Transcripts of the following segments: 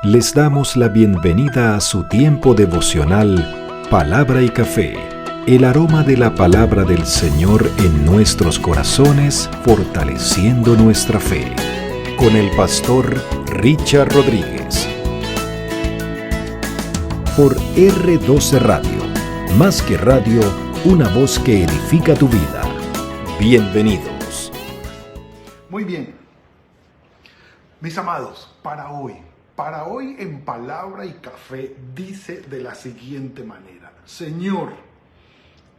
Les damos la bienvenida a su tiempo devocional Palabra y Café, el aroma de la palabra del Señor en nuestros corazones, fortaleciendo nuestra fe. Con el pastor Richard Rodríguez. Por R12 Radio, más que radio, una voz que edifica tu vida. Bienvenidos. Muy bien, mis amados, para hoy en Palabra y Café dice de la siguiente manera: Señor,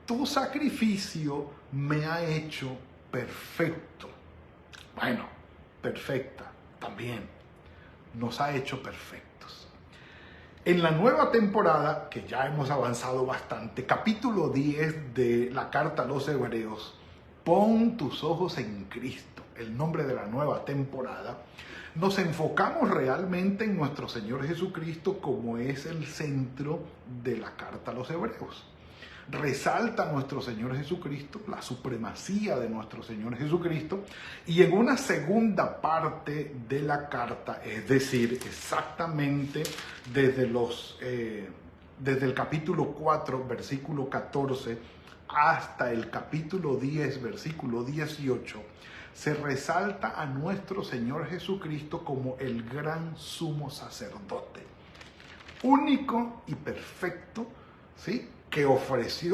tu sacrificio me ha hecho perfecto. Bueno, perfecta también, nos ha hecho perfectos. En la nueva temporada, que ya hemos avanzado bastante, capítulo 10 de la carta a los Hebreos, pon tus ojos en Cristo, el nombre de la nueva temporada, nos enfocamos realmente en nuestro Señor Jesucristo como es el centro de la carta a los Hebreos. Resalta nuestro Señor Jesucristo, la supremacía de nuestro Señor Jesucristo, y en una segunda parte de la carta, es decir, exactamente desde el capítulo 4, versículo 14, hasta el capítulo 10, versículo 18, se resalta a nuestro Señor Jesucristo como el gran sumo sacerdote, único y perfecto, ¿sí?, que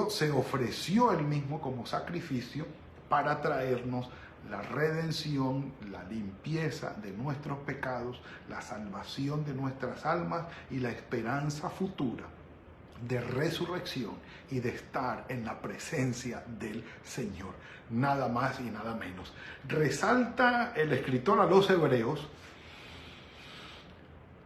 se ofreció él mismo como sacrificio para traernos la redención, la limpieza de nuestros pecados, la salvación de nuestras almas y la esperanza futura de resurrección y de estar en la presencia del Señor. Nada más y nada menos. Resalta el escritor a los Hebreos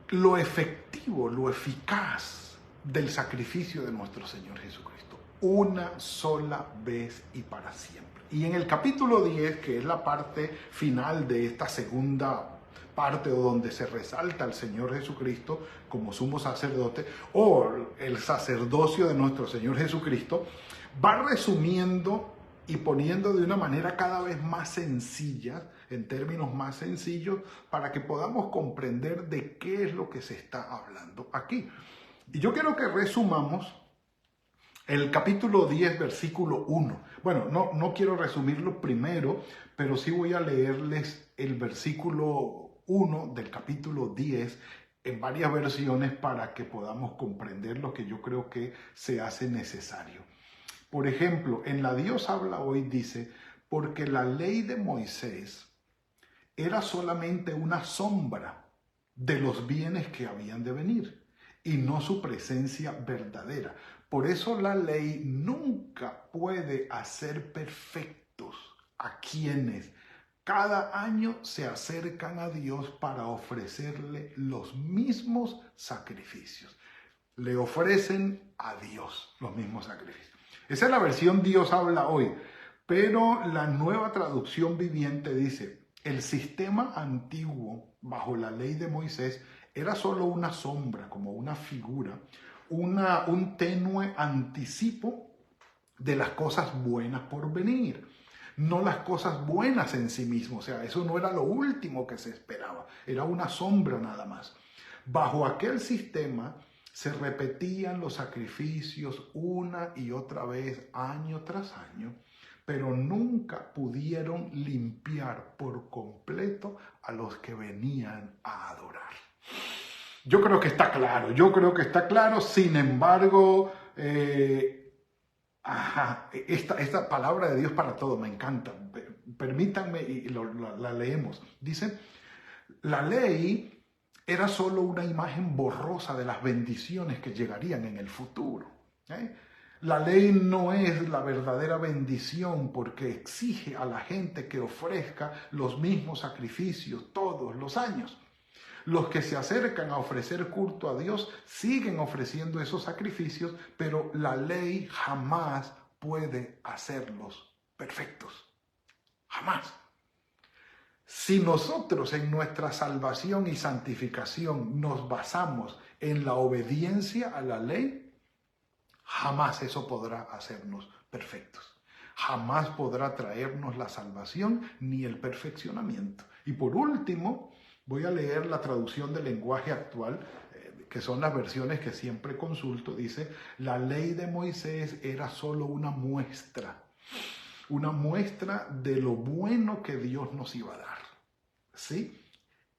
lo efectivo, lo eficaz del sacrificio de nuestro Señor Jesucristo, una sola vez y para siempre. Y en el capítulo 10, que es la parte final de esta segunda parte, o donde se resalta al Señor Jesucristo como sumo sacerdote, o el sacerdocio de nuestro Señor Jesucristo, va resumiendo y poniendo de una manera cada vez más sencilla, en términos más sencillos, para que podamos comprender de qué es lo que se está hablando aquí. Y yo quiero que resumamos el capítulo 10, versículo 1. Bueno, no quiero resumirlo primero, pero sí voy a leerles el versículo 1 del capítulo 10 en varias versiones para que podamos comprender lo que yo creo que se hace necesario. Por ejemplo, en la Dios habla hoy dice: porque la ley de Moisés era solamente una sombra de los bienes que habían de venir, y no su presencia verdadera. Por eso la ley nunca puede hacer perfectos a quienes cada año se acercan a Dios para ofrecerle los mismos sacrificios. Le ofrecen a Dios los mismos sacrificios. Esa es la versión Dios habla hoy. Pero la Nueva Traducción Viviente dice: el sistema antiguo bajo la ley de Moisés era solo una sombra, como una figura, un tenue anticipo de las cosas buenas por venir, no las cosas buenas en sí mismas. O sea, eso no era lo último que se esperaba, era una sombra nada más. Bajo aquel sistema se repetían los sacrificios una y otra vez, año tras año, pero nunca pudieron limpiar por completo a los que venían a adorar. Yo creo que está claro, sin embargo, esta palabra de Dios para todo me encanta. Permítanme y la leemos. Dice: la ley era solo una imagen borrosa de las bendiciones que llegarían en el futuro. La ley no es la verdadera bendición, porque exige a la gente que ofrezca los mismos sacrificios todos los años. Los que se acercan a ofrecer culto a Dios siguen ofreciendo esos sacrificios, pero la ley jamás puede hacerlos perfectos. Jamás. Si nosotros en nuestra salvación y santificación nos basamos en la obediencia a la ley, jamás eso podrá hacernos perfectos. Jamás podrá traernos la salvación ni el perfeccionamiento. Y por último, Voy a leer la traducción del lenguaje actual, que son las versiones que siempre consulto. Dice, la ley de Moisés era solo una muestra de lo bueno que Dios nos iba a dar, ¿sí?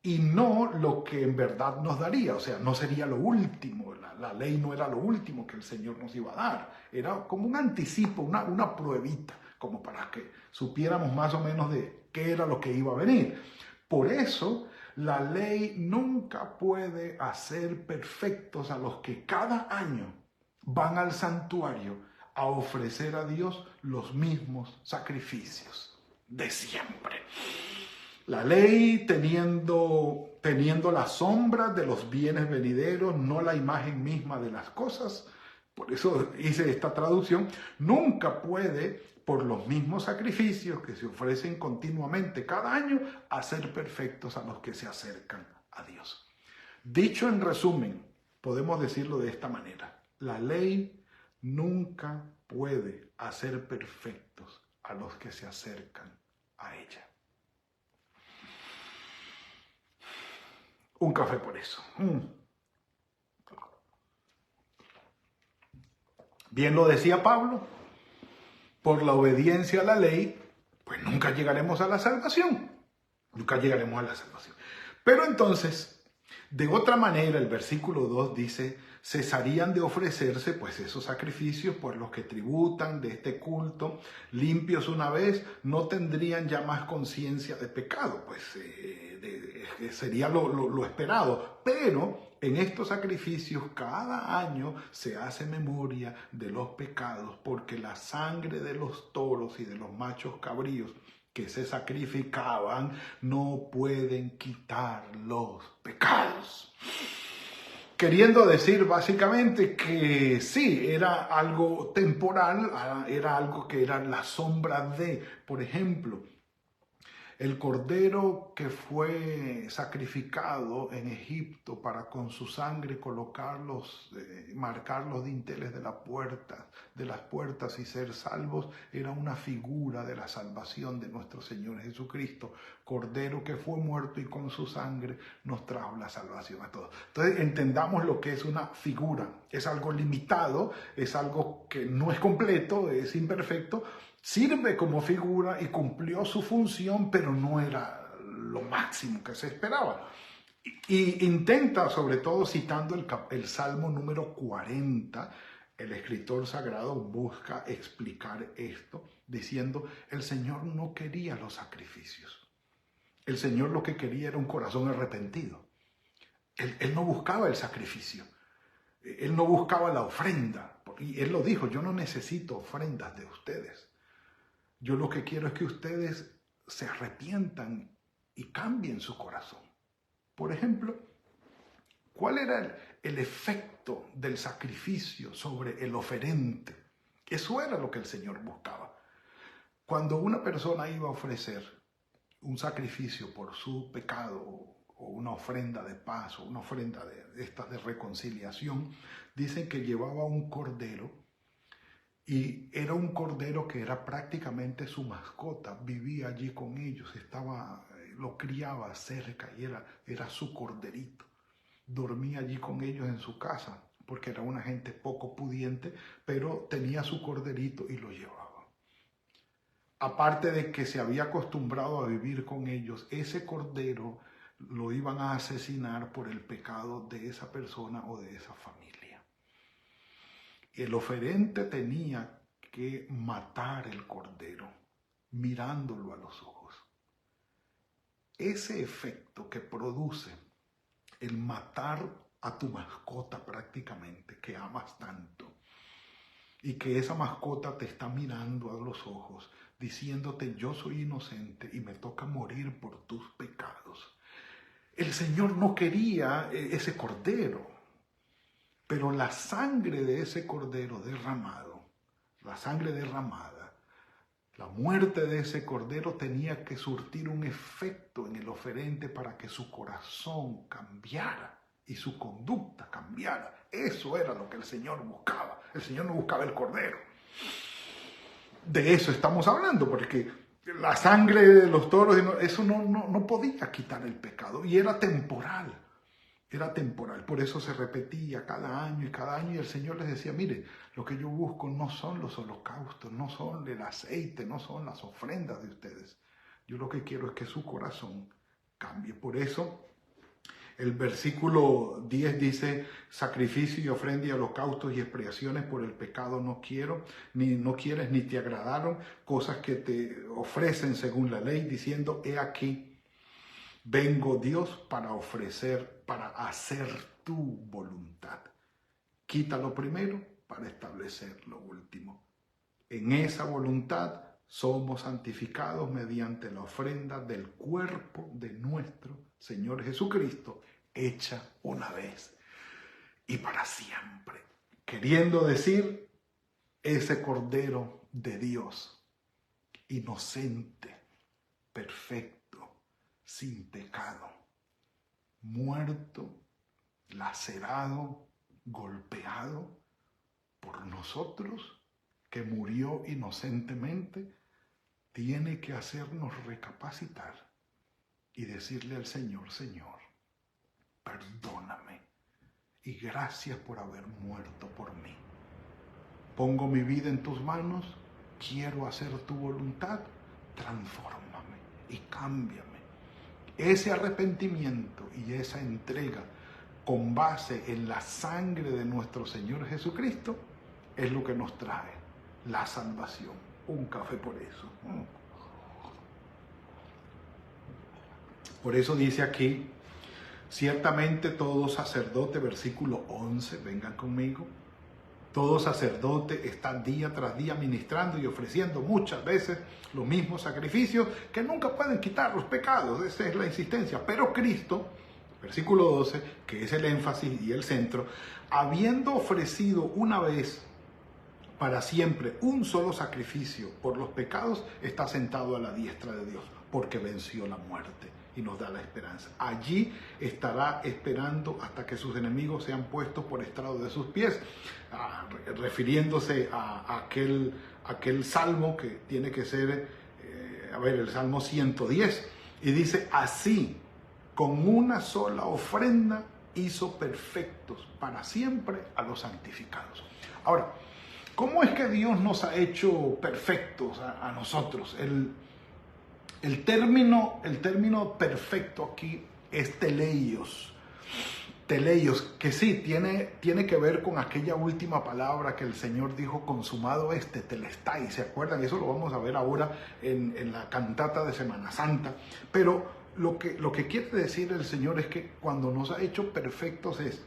Y no lo que en verdad nos daría, o sea, no sería lo último, la ley no era lo último que el Señor nos iba a dar, era como un anticipo, una pruebita, como para que supiéramos más o menos de qué era lo que iba a venir. Por eso, la ley nunca puede hacer perfectos a los que cada año van al santuario a ofrecer a Dios los mismos sacrificios de siempre. La ley teniendo la sombra de los bienes venideros, no la imagen misma de las cosas, por eso hice esta traducción, nunca puede, por los mismos sacrificios que se ofrecen continuamente cada año, hacer perfectos a los que se acercan a Dios. Dicho en resumen, podemos decirlo de esta manera, la ley nunca puede hacer perfectos a los que se acercan a ella. Un café por eso. Bien lo decía Pablo, por la obediencia a la ley, pues nunca llegaremos a la salvación. Nunca llegaremos a la salvación. Pero entonces, de otra manera, el versículo 2 dice, cesarían de ofrecerse pues esos sacrificios por los que tributan de este culto, limpios una vez, no tendrían ya más conciencia de pecado, pues sería lo esperado. Pero en estos sacrificios cada año se hace memoria de los pecados, porque la sangre de los toros y de los machos cabríos que se sacrificaban no pueden quitar los pecados. Queriendo decir básicamente que sí, era algo temporal, era algo que era la sombra de, por ejemplo, el cordero que fue sacrificado en Egipto para con su sangre marcar los dinteles de las puertas y ser salvos, era una figura de la salvación de nuestro Señor Jesucristo. Cordero que fue muerto y con su sangre nos trajo la salvación a todos. Entonces entendamos lo que es una figura. Es algo limitado, es algo que no es completo, es imperfecto. Sirve como figura y cumplió su función, pero no era lo máximo que se esperaba. Y intenta, sobre todo citando el Salmo número 40, el escritor sagrado busca explicar esto, diciendo, el Señor no quería los sacrificios. El Señor lo que quería era un corazón arrepentido. Él no buscaba el sacrificio. Él no buscaba la ofrenda. Y Él lo dijo, yo no necesito ofrendas de ustedes. Yo lo que quiero es que ustedes se arrepientan y cambien su corazón. Por ejemplo, ¿cuál era el efecto del sacrificio sobre el oferente? Eso era lo que el Señor buscaba. Cuando una persona iba a ofrecer un sacrificio por su pecado o una ofrenda de paz o una ofrenda de reconciliación, dicen que llevaba un cordero. Y era un cordero que era prácticamente su mascota, vivía allí con ellos, lo criaba cerca y era su corderito. Dormía allí con ellos en su casa, porque era una gente poco pudiente, pero tenía su corderito y lo llevaba. Aparte de que se había acostumbrado a vivir con ellos, ese cordero lo iban a asesinar por el pecado de esa persona o de esa familia. El oferente tenía que matar el cordero mirándolo a los ojos. Ese efecto que produce el matar a tu mascota prácticamente, que amas tanto, y que esa mascota te está mirando a los ojos, diciéndote yo soy inocente y me toca morir por tus pecados. El Señor no quería ese cordero. Pero la sangre de ese cordero derramado, la muerte de ese cordero tenía que surtir un efecto en el oferente para que su corazón cambiara y su conducta cambiara. Eso era lo que el Señor buscaba. El Señor no buscaba el cordero. De eso estamos hablando, porque la sangre de los toros, eso no podía quitar el pecado. Y era temporal. Era temporal, por eso se repetía cada año y el Señor les decía, mire, lo que yo busco no son los holocaustos, no son el aceite, no son las ofrendas de ustedes. Yo lo que quiero es que su corazón cambie. Por eso el versículo 10 dice, sacrificio y ofrenda y holocaustos y expiaciones por el pecado no quiero, ni no quieres ni te agradaron, cosas que te ofrecen según la ley, diciendo, he aquí, vengo Dios para ofrecer, para hacer tu voluntad. Quita lo primero para establecer lo último. En esa voluntad somos santificados mediante la ofrenda del cuerpo de nuestro Señor Jesucristo, hecha una vez y para siempre. Queriendo decir, ese Cordero de Dios, inocente, perfecto, sin pecado, muerto, lacerado, golpeado por nosotros, que murió inocentemente, tiene que hacernos recapacitar y decirle al Señor, Señor, perdóname y gracias por haber muerto por mí. Pongo mi vida en tus manos, quiero hacer tu voluntad, transfórmame y cámbiame. Ese arrepentimiento y esa entrega con base en la sangre de nuestro Señor Jesucristo es lo que nos trae la salvación. Un café por eso. Por eso dice aquí, ciertamente todo sacerdote, versículo 11, vengan conmigo, todo sacerdote está día tras día ministrando y ofreciendo muchas veces los mismos sacrificios que nunca pueden quitar los pecados. Esa es la insistencia. Pero Cristo, versículo 12, que es el énfasis y el centro, habiendo ofrecido una vez para siempre un solo sacrificio por los pecados, está sentado a la diestra de Dios, porque venció la muerte y nos da la esperanza. Allí estará esperando hasta que sus enemigos sean puestos por estrado de sus pies, refiriéndose a aquel salmo que tiene que ser, el Salmo 110, y dice, así, con una sola ofrenda, hizo perfectos para siempre a los santificados. Ahora, ¿cómo es que Dios nos ha hecho perfectos a nosotros? El término perfecto aquí es teleios. Teleios, que sí, tiene que ver con aquella última palabra que el Señor dijo, consumado telestai, ¿se acuerdan? Eso lo vamos a ver ahora en la cantata de Semana Santa. Pero lo que quiere decir el Señor es que cuando nos ha hecho perfectos es,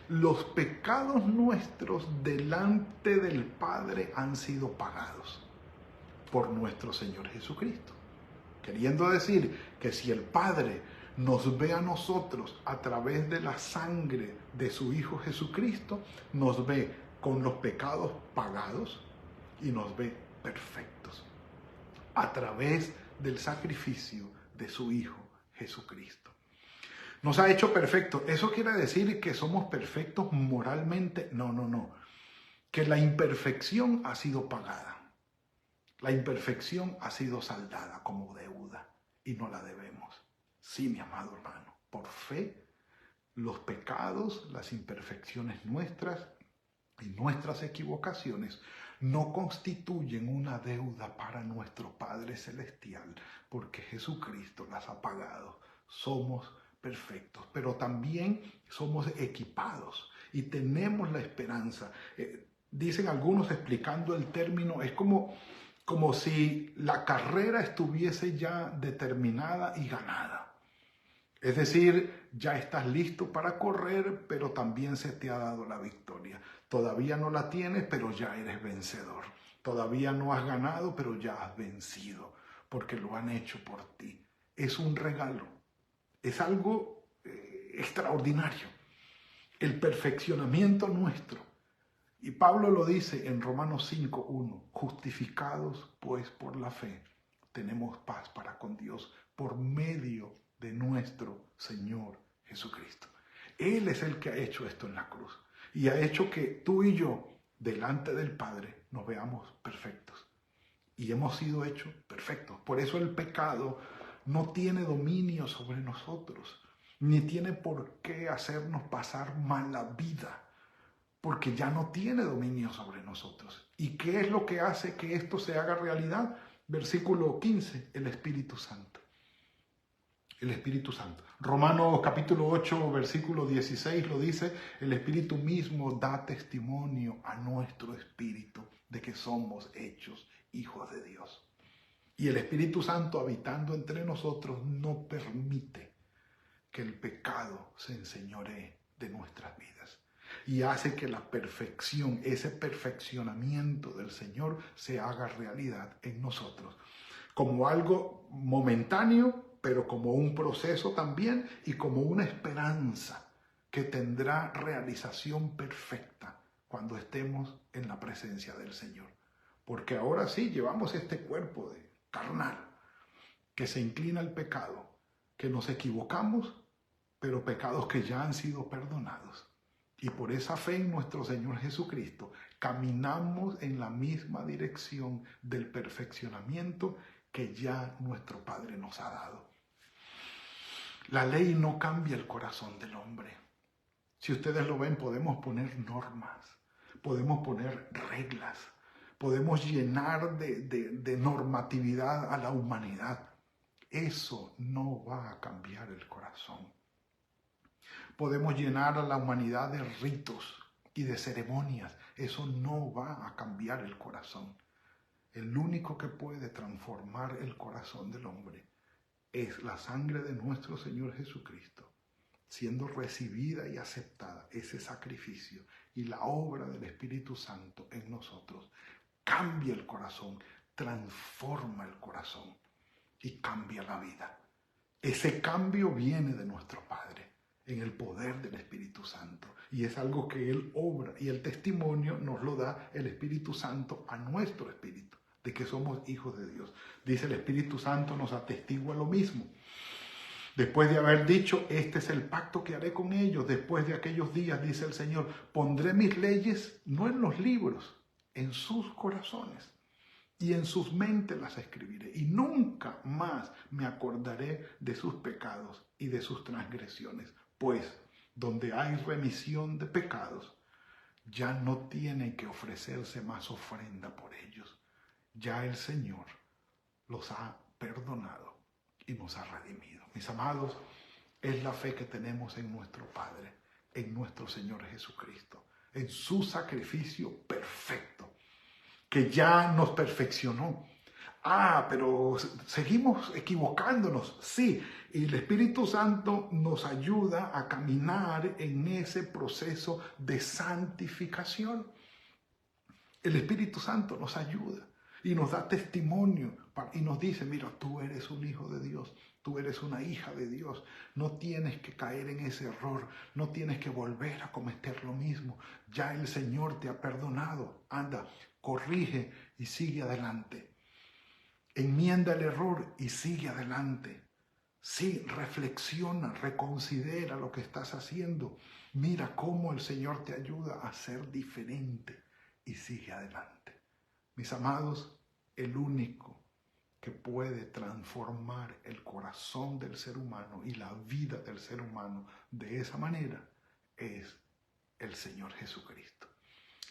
los pecados nuestros delante del Padre han sido pagados por nuestro Señor Jesucristo. Queriendo decir que si el Padre nos ve a nosotros a través de la sangre de su Hijo Jesucristo, nos ve con los pecados pagados y nos ve perfectos a través del sacrificio de su Hijo Jesucristo. Nos ha hecho perfectos. ¿Eso quiere decir que somos perfectos moralmente? No. Que la imperfección ha sido pagada. La imperfección ha sido saldada como deuda y no la debemos. Sí, mi amado hermano, por fe, los pecados, las imperfecciones nuestras y nuestras equivocaciones no constituyen una deuda para nuestro Padre Celestial, porque Jesucristo las ha pagado. Somos perfectos, pero también somos equipados y tenemos la esperanza. Dicen algunos explicando el término, es como si la carrera estuviese ya determinada y ganada. Es decir, ya estás listo para correr, pero también se te ha dado la victoria. Todavía no la tienes, pero ya eres vencedor. Todavía no has ganado, pero ya has vencido, porque lo han hecho por ti. Es un regalo, es algo extraordinario. El perfeccionamiento nuestro. Y Pablo lo dice en Romanos 5:1, justificados pues por la fe, tenemos paz para con Dios por medio de nuestro Señor Jesucristo. Él es el que ha hecho esto en la cruz y ha hecho que tú y yo, delante del Padre, nos veamos perfectos. y hemos sido hechos perfectos. Por eso el pecado no tiene dominio sobre nosotros, ni tiene por qué hacernos pasar mala vida, porque ya no tiene dominio sobre nosotros. ¿Y qué es lo que hace que esto se haga realidad? Versículo 15, el Espíritu Santo. El Espíritu Santo. Romanos capítulo 8, versículo 16 lo dice: el Espíritu mismo da testimonio a nuestro espíritu de que somos hechos hijos de Dios. Y el Espíritu Santo, habitando entre nosotros, no permite que el pecado se enseñoree de nuestras vidas. Y hace que la perfección, ese perfeccionamiento del Señor, se haga realidad en nosotros. Como algo momentáneo, pero como un proceso también, y como una esperanza que tendrá realización perfecta cuando estemos en la presencia del Señor. Porque ahora sí llevamos este cuerpo de carnal que se inclina al pecado, que nos equivocamos, pero pecados que ya han sido perdonados. Y por esa fe en nuestro Señor Jesucristo, caminamos en la misma dirección del perfeccionamiento que ya nuestro Padre nos ha dado. La ley no cambia el corazón del hombre. Si ustedes lo ven, podemos poner normas, podemos poner reglas, podemos llenar de normatividad a la humanidad. Eso no va a cambiar el corazón. Podemos llenar a la humanidad de ritos y de ceremonias. Eso no va a cambiar el corazón. El único que puede transformar el corazón del hombre es la sangre de nuestro Señor Jesucristo, siendo recibida y aceptada, ese sacrificio y la obra del Espíritu Santo en nosotros. Cambia el corazón, transforma el corazón y cambia la vida. Ese cambio viene de nuestro Padre en el poder del Espíritu Santo, y es algo que Él obra, y el testimonio nos lo da el Espíritu Santo a nuestro espíritu, de que somos hijos de Dios. Dice el Espíritu Santo, nos atestigua lo mismo. Después de haber dicho, este es el pacto que haré con ellos, después de aquellos días, dice el Señor, pondré mis leyes no en los libros, en sus corazones, y en sus mentes las escribiré, y nunca más me acordaré de sus pecados y de sus transgresiones. Pues donde hay remisión de pecados, ya no tiene que ofrecerse más ofrenda por ellos. Ya el Señor los ha perdonado y nos ha redimido. Mis amados, es la fe que tenemos en nuestro Padre, en nuestro Señor Jesucristo, en su sacrificio perfecto, que ya nos perfeccionó. Pero seguimos equivocándonos. Sí, y el Espíritu Santo nos ayuda a caminar en ese proceso de santificación. El Espíritu Santo nos ayuda y nos da testimonio y nos dice, mira, tú eres un hijo de Dios, tú eres una hija de Dios, no tienes que caer en ese error, no tienes que volver a cometer lo mismo, ya el Señor te ha perdonado, anda, corrige y sigue adelante. Enmienda el error y sigue adelante. Sí, reflexiona, reconsidera lo que estás haciendo. Mira cómo el Señor te ayuda a ser diferente y sigue adelante. Mis amados, el único que puede transformar el corazón del ser humano y la vida del ser humano de esa manera es el Señor Jesucristo.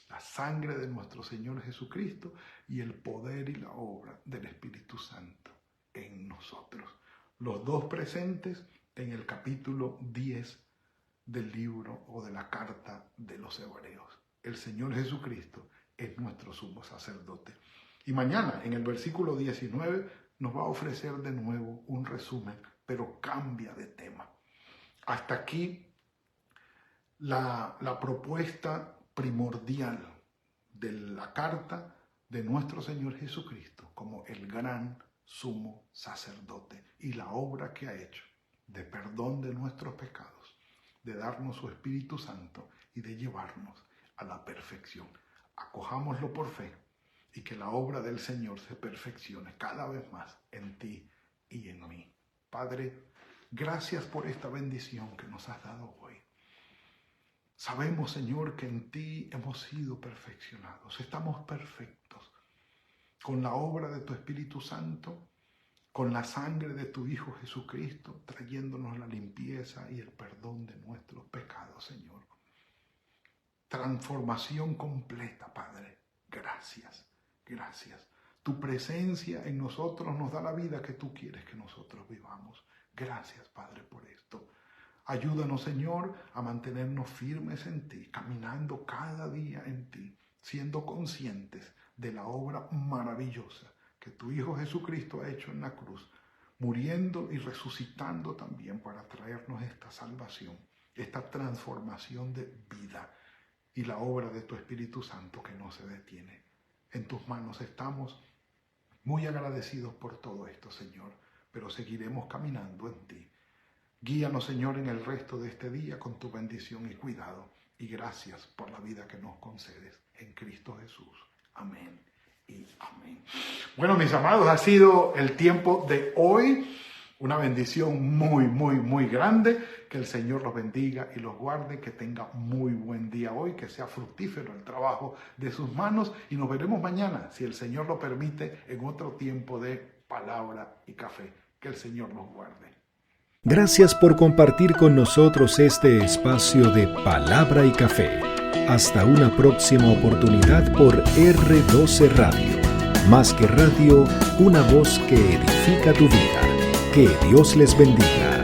La sangre de nuestro Señor Jesucristo y el poder y la obra del Espíritu Santo en nosotros. Los dos presentes en el capítulo 10 del libro o de la carta de los Hebreos. El Señor Jesucristo es nuestro sumo sacerdote. Y mañana, en el versículo 19, nos va a ofrecer de nuevo un resumen, pero cambia de tema. Hasta aquí la propuesta primordial de la carta de nuestro Señor Jesucristo como el gran sumo sacerdote y la obra que ha hecho de perdón de nuestros pecados, de darnos su Espíritu Santo y de llevarnos a la perfección. Acojámoslo por fe y que la obra del Señor se perfeccione cada vez más en ti y en mí. Padre, gracias por esta bendición que nos has dado hoy. Sabemos, Señor, que en ti hemos sido perfeccionados, estamos perfectos. con la obra de tu Espíritu Santo, con la sangre de tu Hijo Jesucristo, trayéndonos la limpieza y el perdón de nuestros pecados, Señor. Transformación completa, Padre. Gracias, gracias. Tu presencia en nosotros nos da la vida que tú quieres que nosotros vivamos. Gracias, Padre, por esto. Ayúdanos, Señor, a mantenernos firmes en ti, caminando cada día en ti, siendo conscientes de la obra maravillosa que tu Hijo Jesucristo ha hecho en la cruz, muriendo y resucitando también para traernos esta salvación, esta transformación de vida y la obra de tu Espíritu Santo que no se detiene. En tus manos estamos, muy agradecidos por todo esto, Señor, pero seguiremos caminando en ti. Guíanos, Señor, en el resto de este día con tu bendición y cuidado. Y gracias por la vida que nos concedes en Cristo Jesús. Amén y amén. Bueno, mis amados, ha sido el tiempo de hoy. Una bendición muy grande. Que el Señor los bendiga y los guarde. Que tenga muy buen día hoy. Que sea fructífero el trabajo de sus manos. Y nos veremos mañana, si el Señor lo permite, en otro tiempo de palabra y café. Que el Señor los guarde. Gracias por compartir con nosotros este espacio de Palabra y Café. Hasta una próxima oportunidad por R12 Radio. Más que radio, una voz que edifica tu vida. Que Dios les bendiga.